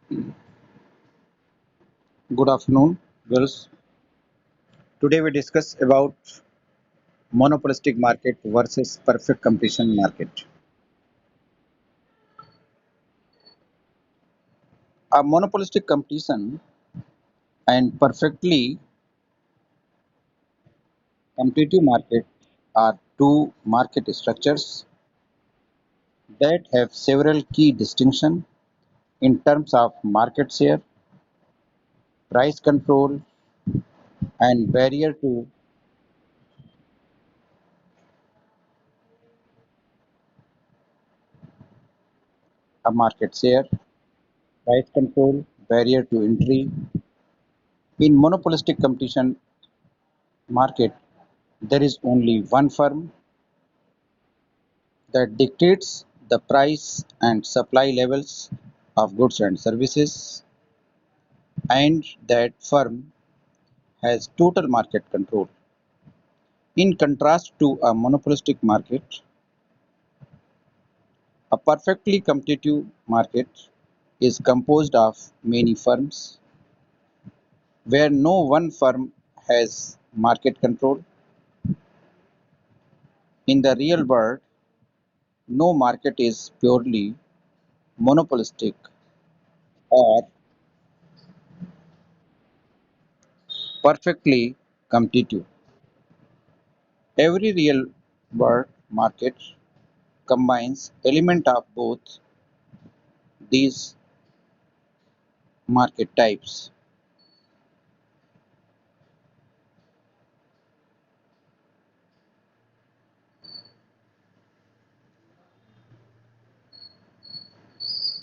Good afternoon, girls. Today we discuss about monopolistic market versus perfect competition market. A monopolistic competition and perfectly competitive market are two market structures that have several key distinctions in terms of market share, price control, and barrier to a market share, price control, barrier to entry. In monopolistic competition market, there is only one firm that dictates the price and supply levels of goods and services, and that firm has total market control. In contrast to a monopolistic market, a perfectly competitive market is composed of many firms where no one firm has market control. In the real world, no market is purely monopolistic or perfectly competitive. Every real world market combines elements of both these market types.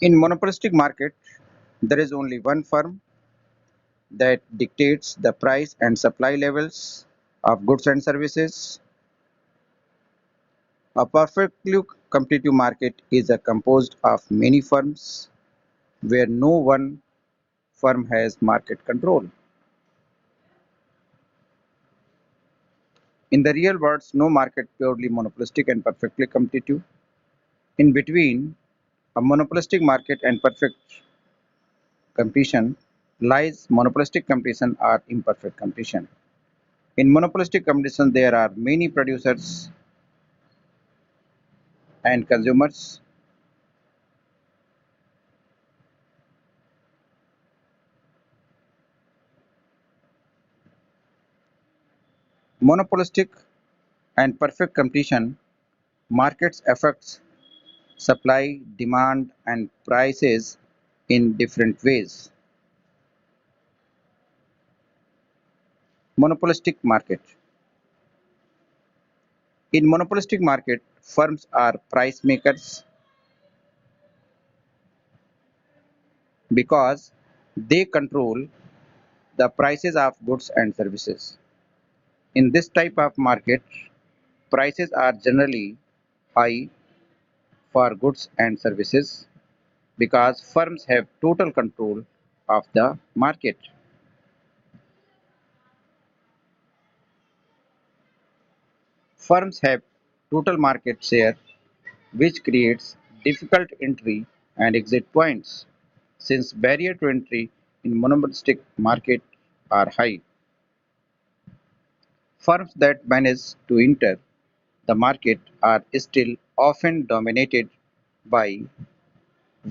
In monopolistic market, there is only one firm that dictates the price and supply levels of goods and services. A perfectly competitive market is composed of many firms where no one firm has market control. In the real world, no market purely monopolistic and perfectly competitive. In between a monopolistic market and perfect competition lies monopolistic competition or imperfect competition. In monopolistic competition, there are many producers and consumers. Monopolistic and perfect competition markets affects supply, demand, and prices in different ways. Monopolistic market. In monopolistic market, firms are price makers because they control the prices of goods and services. In this type of market, prices are generally high for goods and services because firms have total control of the market. Firms have total market share, which creates difficult entry and exit points since barrier to entry in monopolistic market are high. Firms that manage to enter the market are still often dominated by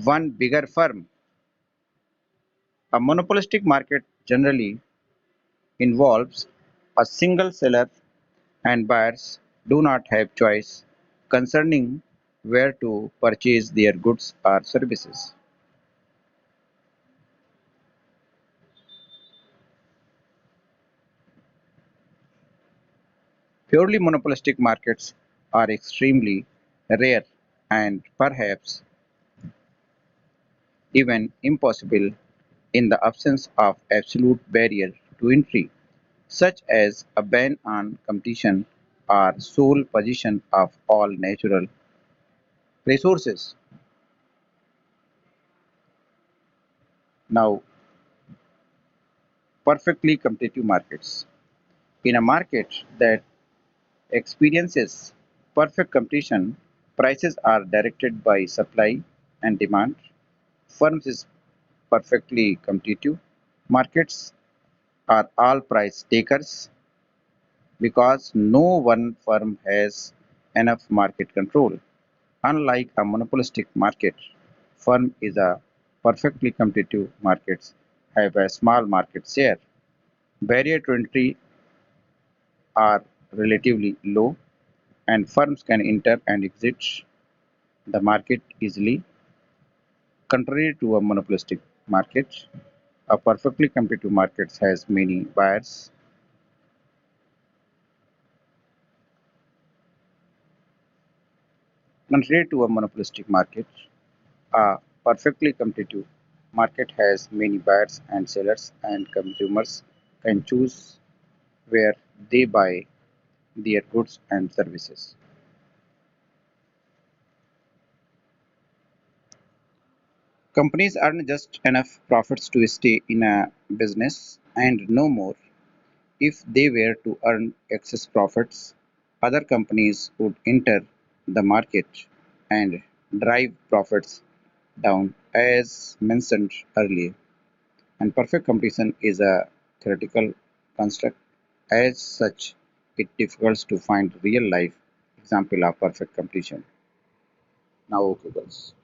one bigger firm. A monopolistic market generally involves a single seller and buyers do not have choice concerning where to purchase their goods or services. Purely monopolistic markets are extremely rare and perhaps even impossible in the absence of absolute barrier to entry, such as a ban on competition or sole possession of all natural resources. Now, perfectly competitive markets. In a market that experiences perfect competition, prices are directed by supply and demand. Firms perfectly competitive. Markets are all price takers because no one firm has enough market control. Unlike a monopolistic market, firm is a perfectly competitive markets have a small market share. Barrier to entry are relatively low and firms can enter and exit the market easily. Contrary to a monopolistic market, a perfectly competitive market has many buyers. Contrary to a monopolistic market, a perfectly competitive market has many buyers and sellers, and consumers can choose where they buy their goods and services. Companies earn just enough profits to stay in a business and no more. If they were to earn excess profits, other companies would enter the market and drive profits down, as mentioned earlier. And perfect competition is a theoretical construct. As such, it difficult to find real life example of perfect competition. Now, okay, girls.